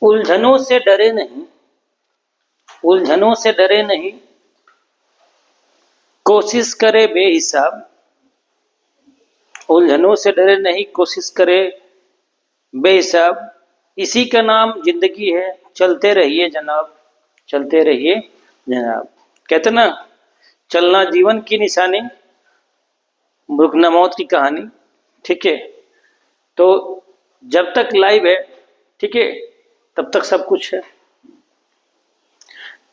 उलझनों से डरे नहीं, उलझनों से डरे नहीं, कोशिश करे बेहिसाब। उलझनों से डरे नहीं, कोशिश करे बेहिसाब। इसी का नाम जिंदगी है, चलते रहिए जनाब, चलते रहिए जनाब। कहते ना, चलना जीवन की निशानी, रुकना मौत की कहानी। ठीक है, तो जब तक लाइव है, ठीक है, तब तक सब कुछ है।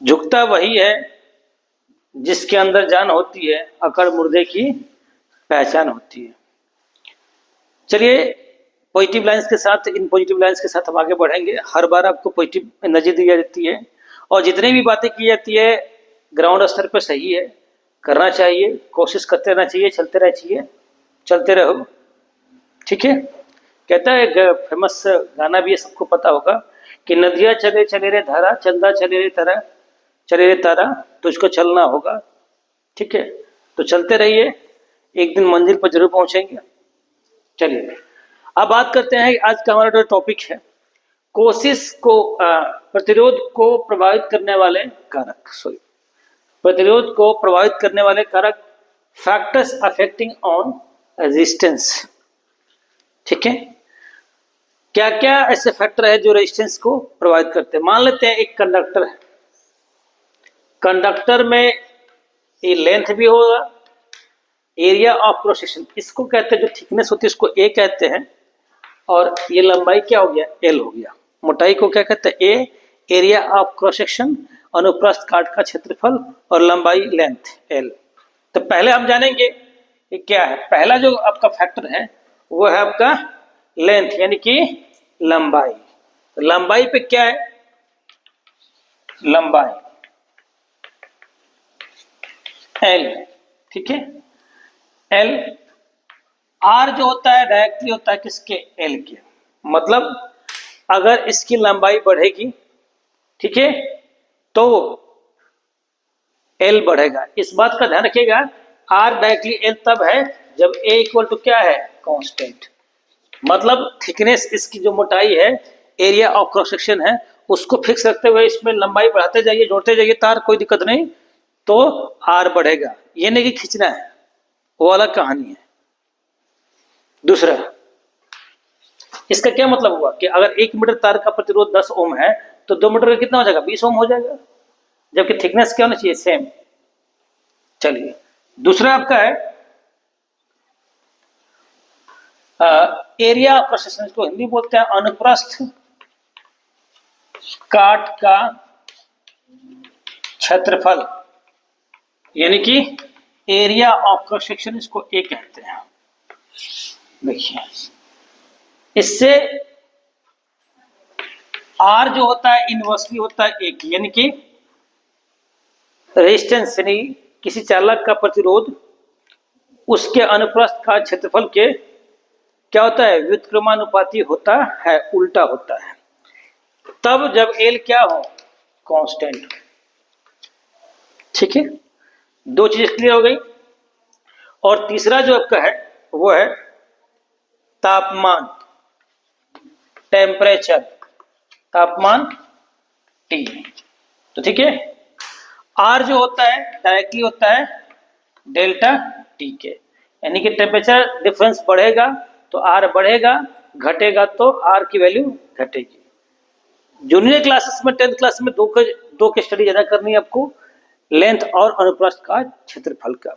झुकता वही है जिसके अंदर जान होती है, अकड़ मुर्दे की पहचान होती है। चलिए, पॉजिटिव लाइंस के साथ, इन पॉजिटिव लाइंस के साथ हम आगे बढ़ेंगे। हर बार आपको पॉजिटिव एनर्जी दी जाती है और जितनी भी बातें की जाती है ग्राउंड स्तर पर सही है, करना चाहिए, कोशिश करते रहना चाहिए, चलते रहना चाहिए, चलते रहो। ठीक है, कहता है एक फेमस गाना भी है, सबको पता होगा कि नदियां चले चले रे धारा, चंदा चले रे तारा, चले रे तारा, तो इसको चलना होगा। ठीक है, तो चलते रहिए, एक दिन मंजिल पर जरूर पहुंचेंगे। चलिए, अब बात करते हैं, आज का हमारा जो टॉपिक है, कोशिश को प्रतिरोध को प्रभावित करने वाले कारक, प्रतिरोध को प्रभावित करने वाले कारक, फैक्टर्स अफेक्टिंग ऑन रेजिस्टेंस। ठीक है, क्या क्या ऐसे फैक्टर है जो रेजिस्टेंस को प्रभावित करते हैं। मान लेते हैं एक कंडक्टर है, कंडक्टर में ये लेंथ भी होगा, एरिया ऑफ क्रॉस सेक्शन, इसको कहते हैं, जो थिकनेस होती है इसको ए कहते हैं, और ये लंबाई क्या हो गया, एल हो गया। मोटाई को क्या कहते हैं, ए, एरिया ऑफ क्रॉस सेक्शन, अनुप्रस्थ काट का क्षेत्रफल, और लंबाई लेंथ एल। तो पहले हम जानेंगे ये क्या है। पहला जो आपका फैक्टर है वो है आपका लेंथ, यानी कि लंबाई। तो लंबाई पे क्या है, लंबाई एल। ठीक है, एल। आर जो होता है डायरेक्टली होता है किसके, एल के। मतलब अगर इसकी लंबाई बढ़ेगी, ठीक है, तो एल बढ़ेगा। इस बात का ध्यान रखिएगा, आर डायरेक्टली एल तब है जब ए इक्वल टू क्या है, कांस्टेंट। मतलब थिकनेस, इसकी जो मोटाई है, एरिया ऑफ क्रॉस सेक्शन है, उसको फिक्स रखते हुए इसमें लंबाई बढ़ाते जाइए, जोड़ते जाइए तार, कोई दिक्कत नहीं, तो आर बढ़ेगा। ये नहीं कि खींचना है, वो अलग कहानी है। दूसरा, इसका क्या मतलब हुआ कि अगर 1 मीटर तार का प्रतिरोध 10 ओम है, तो 2 मीटर का कितना हो जाएगा, 20 ओम हो जाएगा, जबकि थिकनेस क्या होना चाहिए, सेम। चलिए, दूसरा आपका है एरिया ऑफ क्रॉस सेक्शन, को हिंदी बोलते हैं अनुप्रस्थ काट का क्षेत्रफल, यानी कि एरिया ऑफ क्रॉस सेक्शन, इसको ए कहते हैं। देखिए, इससे आर जो होता है इनवर्सली होता है एक, यानी कि रेजिस्टेंस, यानी किसी चालक का प्रतिरोध उसके अनुप्रस्थ का क्षेत्रफल के क्या होता है, व्युत्क्रमानुपाती होता है, उल्टा होता है। तब जब एल क्या हो, कांस्टेंट। ठीक है, दो चीज क्लियर हो गई। और तीसरा जो आपका है वो है तापमान, टेम्परेचर, तापमान T। तो ठीक है, आर जो होता है डायरेक्टली होता है डेल्टा T के, यानी कि टेम्परेचर डिफरेंस बढ़ेगा तो आर बढ़ेगा, घटेगा तो आर की वैल्यू घटेगी। जूनियर क्लासेस में 10th क्लास में दो के स्टडी ज्यादा करनी है आपको, लेंथ और अनुप्रस्थ का क्षेत्रफल का।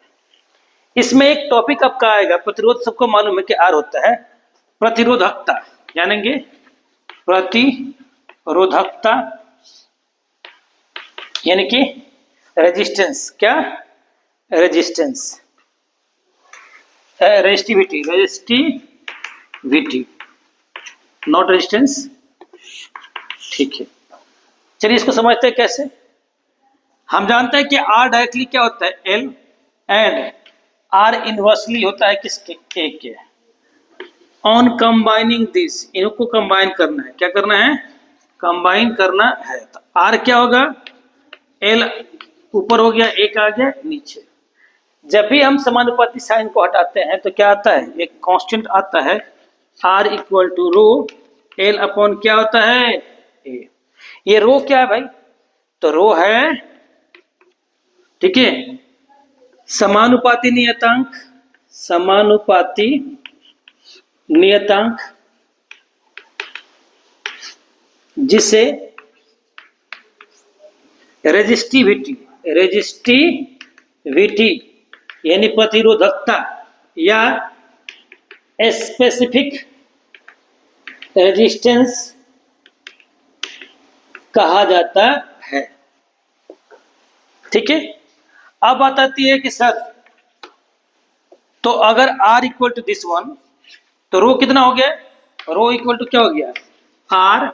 इसमें एक टॉपिक आपका आएगा प्रतिरोध, सबको मालूम है कि आर होता है प्रतिरोधकता, जानेंगे प्रतिरोधकता, यानी कि रेजिस्टेंस, क्या resistance, resistivity, resistivity, not resistance. ठीक है, चलिए इसको समझते हैं कैसे। हम जानते हैं कि आर डायरेक्टली क्या होता है, एल, एंड आर इनवर्सली होता है किसके, ए के। ऑन कंबाइनिंग दिस, इनको कंबाइन करना है, क्या करना है, कंबाइन करना है। तो आर क्या होगा, एल ऊपर हो गया, एक आ गया नीचे। जब भी हम समानुपाती साइन को हटाते हैं तो क्या आता है, एक कांस्टेंट आता है, R equal to rho L upon क्या होता है, ए। ये रो क्या है भाई? तो रो है, ठीक है, समानुपाती नियतांक, समानुपाती नियतांक जिसे रेजिस्टिविटी, रेजिस्टिविटी यानी प्रतिरोधकता या स्पेसिफिक रेजिस्टेंस कहा जाता है। ठीक है, अब बात आती है कि सर तो अगर R equal to this one तो रो कितना हो गया? रो इक्वल टू क्या हो गया? R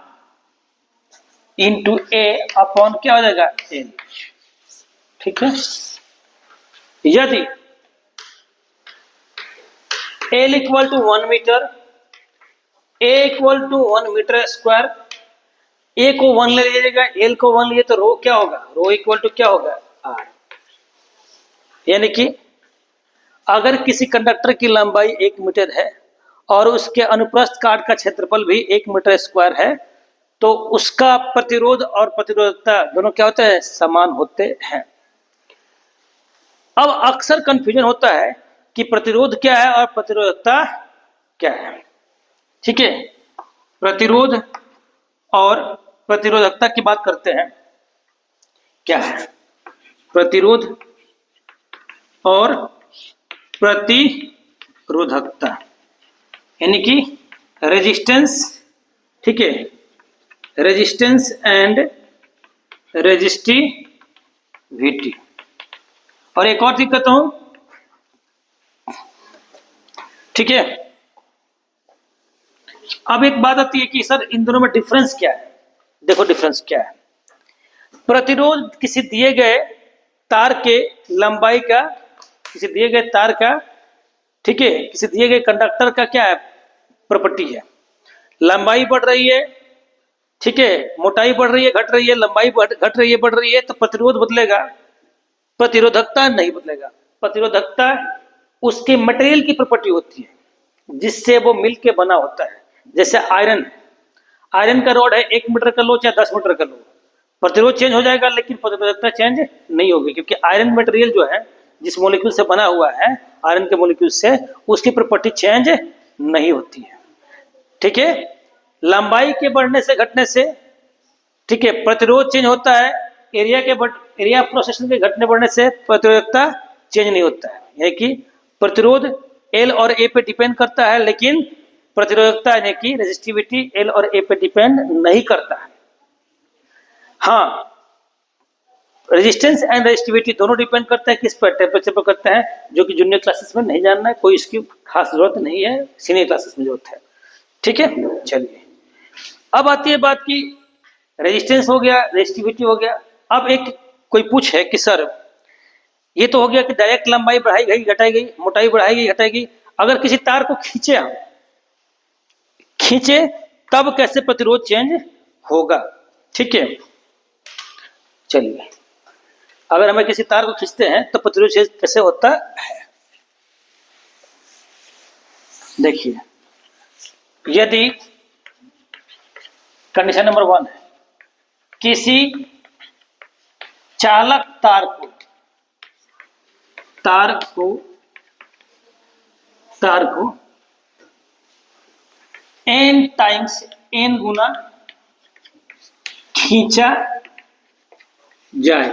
इंटू ए अपॉन क्या हो जाएगा? एल। ठीक है, यदि L equal to 1 metre, A equal to 1 metre square, A को 1 ले लीजिएगा, L को 1 लिए तो रो क्या होगा? रो इक्वल टू क्या होगा? R। यानी कि अगर किसी कंडक्टर की लंबाई 1 मीटर है और उसके अनुप्रस्थ काट का क्षेत्रफल भी 1 मीटर स्क्वायर है तो उसका प्रतिरोध और प्रतिरोधकता दोनों क्या होते हैं? समान होते हैं। अब अक्सर कंफ्यूजन होता है कि प्रतिरोध क्या है और प्रतिरोधकता क्या है। ठीक है, प्रतिरोध और प्रतिरोधकता की बात करते हैं। क्या है प्रतिरोध और प्रतिरोधकता? यानी कि रेजिस्टेंस, ठीक है, रेजिस्टेंस एंड रेजिस्टिविटी। और एक और चीज कहता हूं, ठीक है, अब एक बात आती है कि सर इन दोनों में डिफरेंस क्या है? देखो डिफरेंस क्या है। प्रतिरोध किसी दिए गए तार के लंबाई का, किसी दिए गए तार का, ठीक है, किसी दिए गए कंडक्टर का क्या है? प्रॉपर्टी है। लंबाई बढ़ रही है, ठीक है, मोटाई बढ़ रही है, घट रही है, लंबाई घट रही है, बढ़ रही है, तो प्रतिरोध बदलेगा, प्रतिरोधकता नहीं बदलेगा। प्रतिरोधकता उसके मटेरियल की प्रॉपर्टी होती है जिससे वो मिलके बना होता है। जैसे आयरन, आयरन का रॉड है, 1 मीटर का लो चाहे 10 मीटर का लो, प्रतिरोध चेंज हो जाएगा लेकिन प्रतिरोधकता चेंज नहीं होगी, क्योंकि आयरन मटेरियल जो है जिस मॉलिक्यूल से बना हुआ है, आयरन के मॉलिक्यूल से, उसकी प्रॉपर्टी चेंज नहीं होती है। ठीक है, लंबाई के बढ़ने से घटने से, ठीक है, प्रतिरोध चेंज होता है, एरिया के एरिया प्रोसेशन के घटने बढ़ने से प्रतिरोधकता चेंज नहीं होता है। यानी कि प्रतिरोध एल और ए पे डिपेंड करता है लेकिन प्रतिरोधकता यानी कि रेजिस्टिविटी एल और ए पे डिपेंड नहीं करता है। हाँ, रेजिस्टेंस एंड रेजिस्टिविटी दोनों डिपेंड करता है किस पर? टेम्परेचर पर करता है, जो कि जूनियर क्लासेस में नहीं जानना है, कोई इसकी खास जरूरत नहीं है, सीनियर क्लासेस में जरूरत है। ठीक है, चलिए अब आती है बात की रेजिस्टेंस हो गया, रेजिस्टिविटी हो गया। अब एक कोई पूछे कि सर ये तो हो गया कि डायरेक्ट लंबाई बढ़ाई गई घटाई गई, मोटाई बढ़ाई गई घटाई गई, अगर किसी तार को खींचे हम, खींचे तब कैसे प्रतिरोध चेंज होगा? ठीक है, चलिए अगर हमें किसी तार को खींचते हैं तो प्रतिरोध चेंज कैसे होता है? देखिए, यदि कंडीशन नंबर 1 है, किसी चालक तार को n टाइम्स n गुना खींचा जाए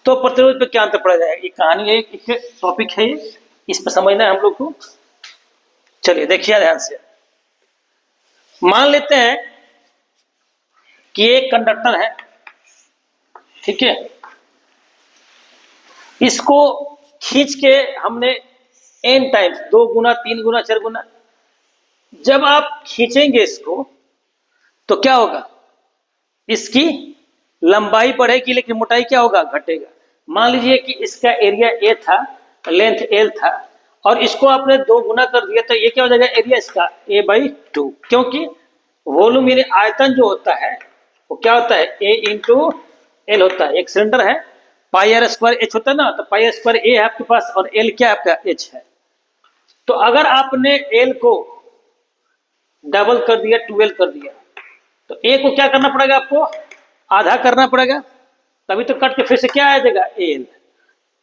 तो प्रतिरोध पे क्या अंतर पड़ा जाएगा? ये कहानी है, एक टॉपिक है, इस पर समझना है हम लोग को। चलिए देखिए ध्यान से, मान लेते हैं कि एक कंडक्टर है, ठीक है, इसको खींच के हमने n टाइम्स, 2 गुना, 3 गुना, 4 गुना, जब आप खींचेंगे इसको तो क्या होगा? इसकी लंबाई बढ़ेगी लेकिन मोटाई क्या होगा? घटेगा। मान लीजिए कि इसका एरिया ए था, लेंथ एल था, और इसको आपने 2 गुना कर दिया तो ये क्या हो जाएगा? एरिया इसका a/2, क्योंकि वॉल्यूम यानी आयतन जो होता है वो क्या होता है? a इंटू एल होता है। एक सिलेंडर है, पाई आर स्क्वायर एच होता है ना, तो पाई आर स्क्वायर ए है आपके पास और एल क्या है आपका? एच है। तो अगर आपने एल को डबल कर दिया, 12 कर दिया, तो ए को क्या करना पड़ेगा आपको, आधा करना पड़ेगा, तभी तो कट के फिर से क्या आ जाएगा, एल।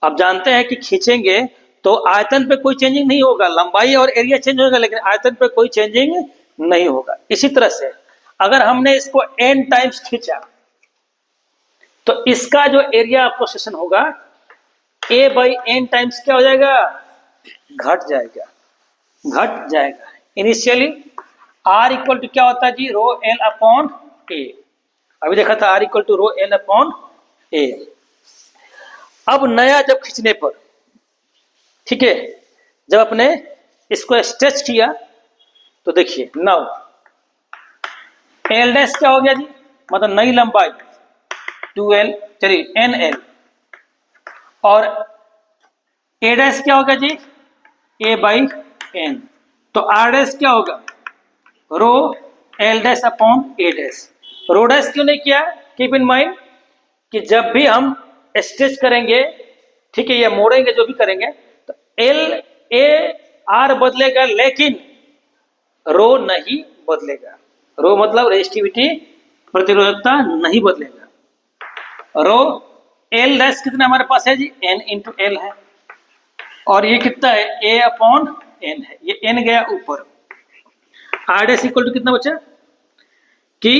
अब जानते हैं कि खींचेंगे तो आयतन पे कोई चेंजिंग नहीं होगा, लंबाई और एरिया चेंज होगा लेकिन आयतन पे कोई चेंजिंग नहीं होगा। इसी तरह से अगर हमने इसको n टाइम्स खींचा तो इसका जो एरिया ऑफ सेशन होगा a बाई एन टाइम्स क्या हो जाएगा, घट जाएगा, घट जाएगा। इनिशियली r इक्वल टू क्या होता है जी, रो एल अपॉन ए, अभी देखा था r equal to rho L upon A. अब नया जब खींचने पर, ठीक है, जब अपने इसको स्ट्रेच किया तो देखिए नाउ एल डैश क्या हो गया जी, मतलब नई लंबाई 2l, चलिए nl, और ए डैश क्या होगा जी, a बाई एन, तो आर डैश क्या होगा, rho L dash upon A dash. Rho dash क्यों नहीं किया, कीप इन माइंड कि जब भी हम स्ट्रेच करेंगे, ठीक है, या मोड़ेंगे, जो भी करेंगे, तो एल ए आर बदलेगा लेकिन रो नहीं बदलेगा। रो मतलब रेजिस्टिविटी, प्रतिरोधकता नहीं बदलेगा। रो एल डैश कितना हमारे पास है जी, एन इंटू एल है, और ये कितना है, ए अपॉन एन है, ये एन गया ऊपर। आर डैश इक्वल टू कितना बचा कि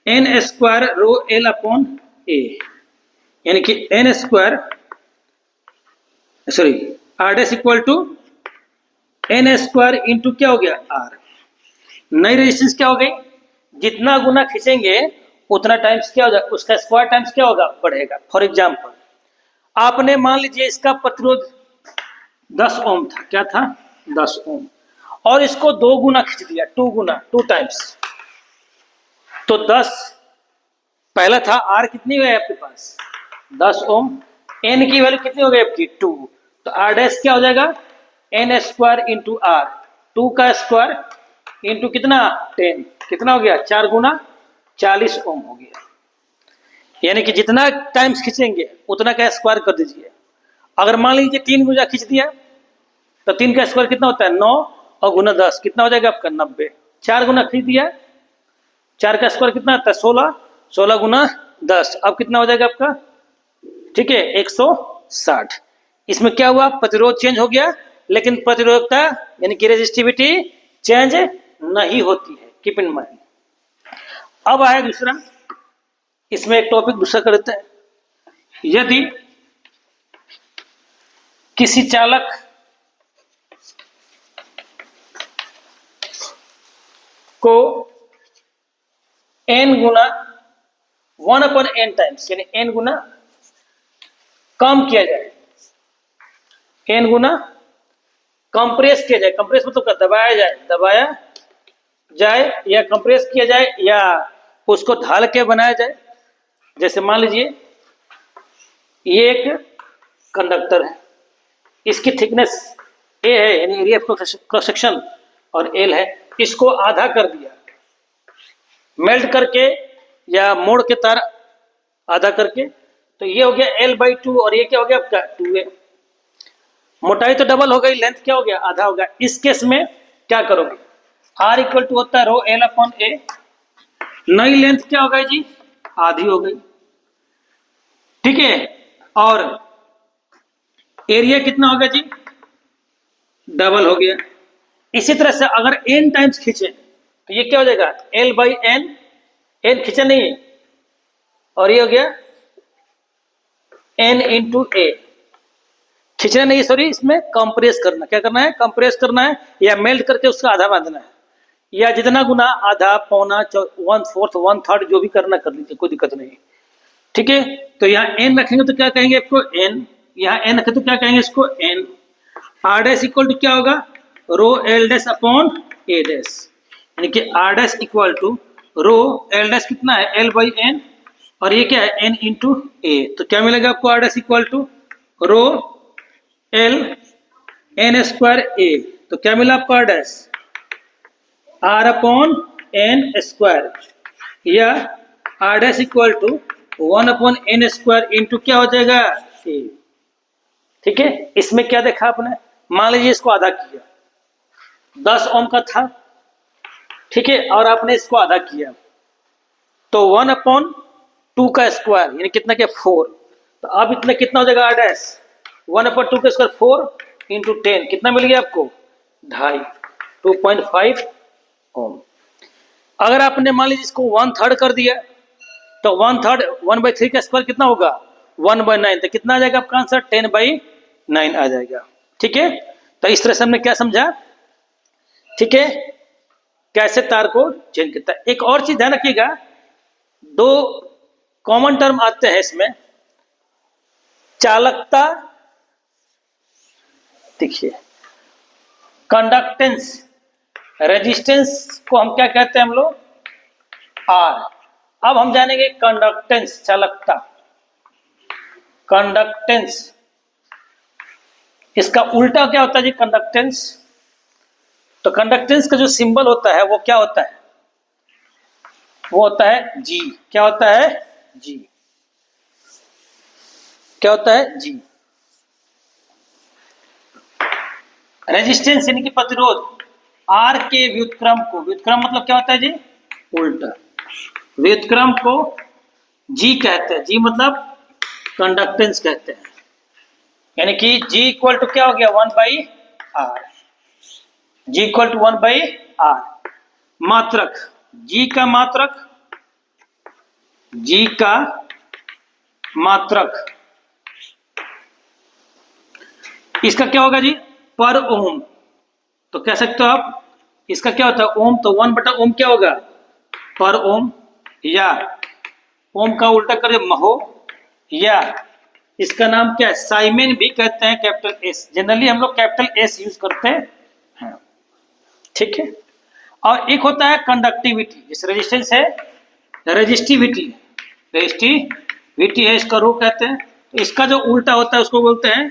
n square rho L upon A, यानी कि n square, sorry, R dash equal to n square into क्या हो गया, आर। नई रेजिस्टेंस क्या हो गई, जितना गुना खींचेंगे उतना टाइम्स क्या हो जाएगा, उसका स्क्वायर टाइम्स क्या होगा, बढ़ेगा। फॉर एग्जाम्पल आपने मान लीजिए इसका प्रतिरोध 10 ओम था, क्या था, 10 ओम, और इसको 2 गुना खींच दिया, 2 गुना, 2 टाइम्स, तो 10 पहला था, आर कितनी है आपके पास, 10 ओम, एन की वैल्यू कितनी हो गई आपकी, 2, तो आर डैश क्या हो जाएगा, एन स्क्वायर इंटू आर, 2 का स्क्वायर इंटू कितना, 10, कितना हो गया, 4 गुना 40 ओम हो गया। यानी कि जितना टाइम्स खींचेंगे उतना का स्क्वायर कर दीजिए। अगर मान लीजिए 3 गुना खींच दिया तो 3 का स्क्वायर कितना होता है, 9, और गुना 10 कितना हो जाएगा आपका, 90। 4 गुना खींच दिया, 4 का स्क्वायर कितना आता है, 16, 16 गुना 10, अब कितना हो जाएगा आपका, ठीक है, 160। इसमें क्या हुआ, प्रतिरोध चेंज हो गया लेकिन प्रतिरोधकता यानी कि रेजिस्टिविटी चेंज नहीं होती है, कीप इन माइंड। अब आया दूसरा, इसमें एक टॉपिक दूसरा करते हैं। यदि किसी चालक को n गुना 1/n टाइम्स, यानी n गुना कम किया जाए, n गुना कंप्रेस किया जाए, कंप्रेस मतलब क्या, दबाया जाए, दबाया जाए, या कंप्रेस किया जाए, या उसको ढाल के बनाया जाए। जैसे मान लीजिए ये एक कंडक्टर है, इसकी थिकनेस a है यानी एरिया ऑफ क्रॉस सेक्शन, और l है, इसको आधा कर दिया मेल्ट करके या मोड़ के तार आधा करके, तो ये हो गया l/2, और ये क्या हो गया आपका 2a। मोटाई तो डबल हो गई, लेंथ क्या हो गया, आधा हो गया। इस केस में क्या करोगे, r इक्वल टू होता है रो एल अपॉन ए, नई लेंथ क्या हो गई जी, आधी हो गई, ठीक है, और एरिया कितना हो गया जी, डबल हो गया। इसी तरह से अगर n टाइम्स खींचे तो ये क्या हो जाएगा, l/n, n खींचा नहीं, और ये हो गया n इंटू ए, खींचना नहीं, सॉरी, इसमें कंप्रेस करना, क्या करना है, कंप्रेस करना है, या मेल्ट करके उसका आधा बांधना है, या जितना गुना, आधा, पौना, 1/4, 1/3 जो भी करना कर लीजिए, कोई दिक्कत नहीं, ठीक है। तो यहाँ n रखेंगे तो क्या कहेंगे इसको, n, यहाँ n रखे तो क्या कहेंगे इसको, n। R dash equal to क्या होगा, rho L dash upon A dash, यानी कि R dash equal to rho L dash कितना है, l/n, और ये क्या है, n इंटू ए, तो क्या मिलेगा आपको, R dash equal to rho L n square A, तो क्या मिला आपको, R dash R upon n square, या R dash equal to 1/n square into क्या हो जाएगा, ए, ठीक है। इसमें क्या देखा आपने, मान लीजिए इसको आधा किया, 10 ओम का था, ठीक है, और आपने इसको आधा किया तो 1/2 का स्क्वायर यानी कितना क्या 4। तो अब इतना कितना हो जाएगा r डैश 1/2 का स्क्वायर 4 इंटू 10 कितना मिल गया आपको 2.5 2.5 ओम। अगर आपने मान लीजिए इसको 1/3 कर दिया तो 1/3 1/3 का स्क्वायर कितना होगा 1/9 तो कितना आ जाएगा आपका आंसर 10/9 आ जाएगा। ठीक है, तो इस तरह से हमने क्या समझा, ठीक है, कैसे तार को चेंज करता है। एक और चीज ध्यान रखिएगा, दो कॉमन टर्म आते हैं इसमें, चालकता, देखिए कंडक्टेंस, रेजिस्टेंस को हम क्या कहते हैं हम लोग आर। अब हम जानेंगे कंडक्टेंस, चालकता, कंडक्टेंस, इसका उल्टा क्या होता है जी कंडक्टेंस। तो कंडक्टेंस का जो सिंबल होता है वो क्या होता है, वो होता है जी। क्या होता है जी, क्या होता है जी। रेजिस्टेंस यानी कि प्रतिरोध, आर के व्युत्क्रम को, व्युत्क्रम मतलब क्या होता है जी उल्टा, व्युत्क्रम को जी कहते हैं। जी मतलब कंडक्टेंस कहते हैं, यानी कि जी इक्वल टू क्या हो गया 1/r, ji equal to 1/r। मात्रक, जी का मात्रक, जी का मात्रक, इसका क्या होगा जी पर ओम। तो कह सकते हो आप इसका क्या होता है ओम, तो 1/ओम क्या होगा पर ओम, या ओम का उल्टा कर महो, या इसका नाम क्या है साइमेन भी कहते हैं, कैपिटल एस। जनरली हम लोग कैपिटल एस यूज करते हैं, ठीक है। और एक होता है कंडक्टिविटी, जिस रेजिस्टेंस है रेजिस्टिविटी, रेजिस्टिविटी है इसका रो कहते हैं। तो इसका जो उल्टा होता है उसको बोलते हैं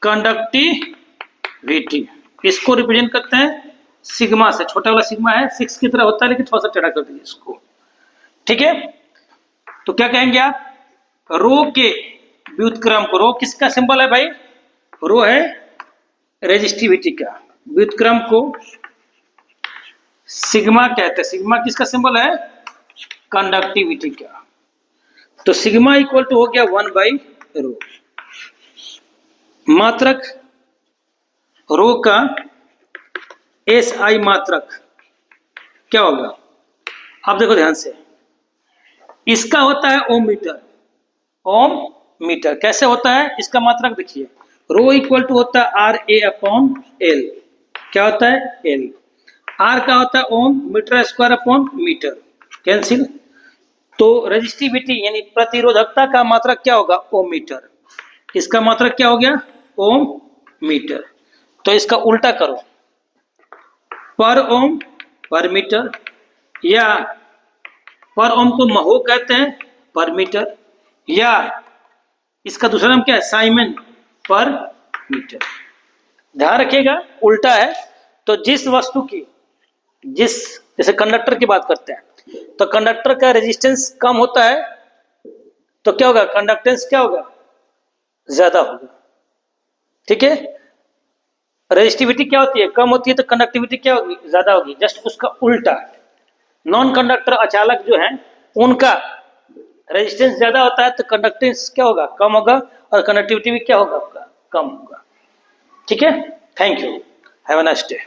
कंडक्टिविटी। इसको रिप्रेजेंट करते हैं सिग्मा से, छोटा वाला सिग्मा है 6 की तरह होता है लेकिन थोड़ा सा टेढ़ा कर दीजिए इसको, ठीक है। तो क्या कहेंगे आप, रो के व्युत्क्रम को, रो किसका सिंबल है भाई, रो है रेजिस्टिविटी का, व्युत्क्रम को सिग्मा कहते हैं। सिग्मा किसका सिंबल है कंडक्टिविटी का। तो सिग्मा इक्वल टू हो गया 1/रो। मात्रक, रो का एस आई मात्रक क्या होगा, आप देखो ध्यान से, इसका होता है ओम मीटर। ओम मीटर कैसे होता है, इसका मात्रक देखिए, रो इक्वल टू होता है आर ए अपॉन एल। क्या होता है एल, आर का होता है ohm, metre square upon metre, cancel. तो रेजिस्टिविटी यानी प्रतिरोधकता का मात्रक क्या होगा ओम मीटर, इसका मात्रक क्या हो गया ओम मीटर। तो इसका उल्टा करो, पर ओम पर मीटर, या पर ओम को महो कहते हैं पर मीटर, या इसका दूसरा नाम क्या है साइमन पर मीटर। ध्यान रखिएगा उल्टा है। तो जिस वस्तु की, जिस जैसे कंडक्टर की बात करते हैं तो कंडक्टर का रेजिस्टेंस कम होता है तो क्या होगा कंडक्टेंस क्या होगा ज्यादा होगा, ठीक है। रेजिस्टिविटी क्या होती है कम होती है तो कंडक्टिविटी क्या होगी ज्यादा होगी, जस्ट उसका उल्टा। नॉन कंडक्टर अचालक जो है उनका रेजिस्टेंस ज्यादा होता है तो कंडक्टेंस क्या होगा कम होगा, और कंडक्टिविटी भी क्या होगा आपका कम होगा, ठीक है। Thank you, have a nice day.